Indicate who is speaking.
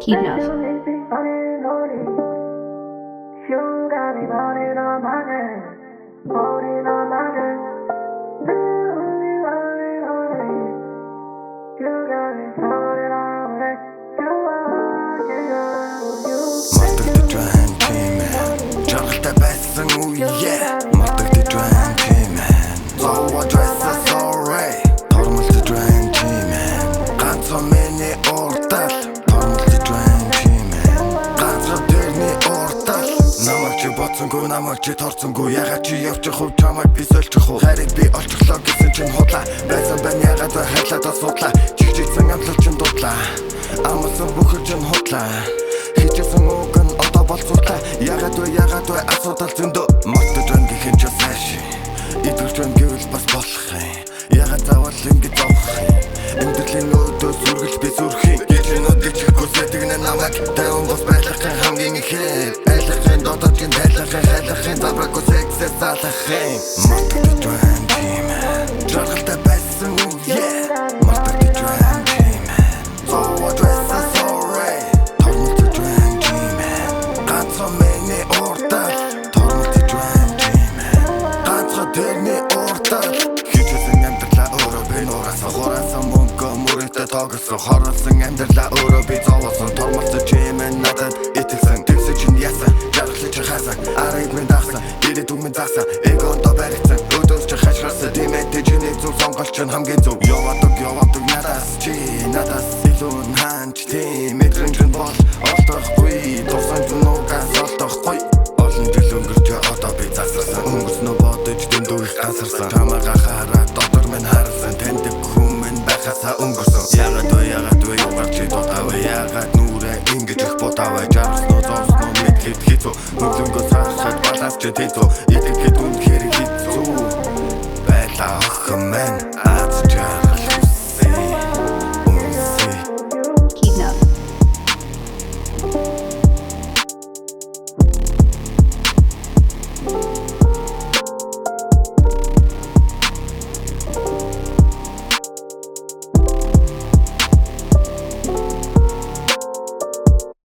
Speaker 1: T-Love.
Speaker 2: Намайг чи торцонгүй ягаад чи явчих уу чамайг би сольчих уу хариг би олчихлоо гэсэн чинь худлаа байсан байна ягаад вэ хайлаад асуудлаа чигчсэн амлал чин дутлаа амсан бүхэл чин худлаа хийчихсэн үг нь одоо болцуулаа ягаад вэ асуудал зөндөө мартаж байна гэхин ч сайш идэлж байна гэвэл бас болох юм ягаад заавал ингэж авах юм амьдралын өдөөс үргэлж би зүрхийн гişнүүдийг чихгүй сэтгэнэ намайг дэвэн бос байхын хамгийн ихээр Додогийн хайлахын dabrak үзэксээ салахын Мартагдаж байна тийм жаргалтай байсан үү Мартагдаж байна тийм So what was I sorry Тормолцож байна тийм ганцхан миний уртал Тормолцож байна тийм ганцхан тэрний уртал Хичээсэн амьдралаа өөрөө би нураасан хураасан мөнгө мөрөнтэй тоглосон Хорлсон амьдралаа өөрөө би зовоосон Тормолцож юм надад итгэлсэн Тэгсэж яасан Арайд минь дагсан, ирээд үгмэн заасан Эгондо баригцсан, өдөөс чи хашгирсан Димэд тэжиний зүг сонгол чин хамгийн зүг Яваадаг надаас чи надаас илүү ханч тийм Мэдрэмж нь бол олдохгүй Тусан зүнугаас олдохгүй Олон жил өнгөрч одоо би засарсан Өнгөрснөө бодож дэндүү их гасарсан Чамайгаа хараад дотор минь харсан Таньдаг хүн минь байхасаа өнгөрсөн Ягаад вэ юугаар чи дутавэ Ягаад нүрэ ингэж их бодавэ Жарсноо зоосноо мэдхэд хэцүү Хөлөнгөө сахад балаас ч хэцүү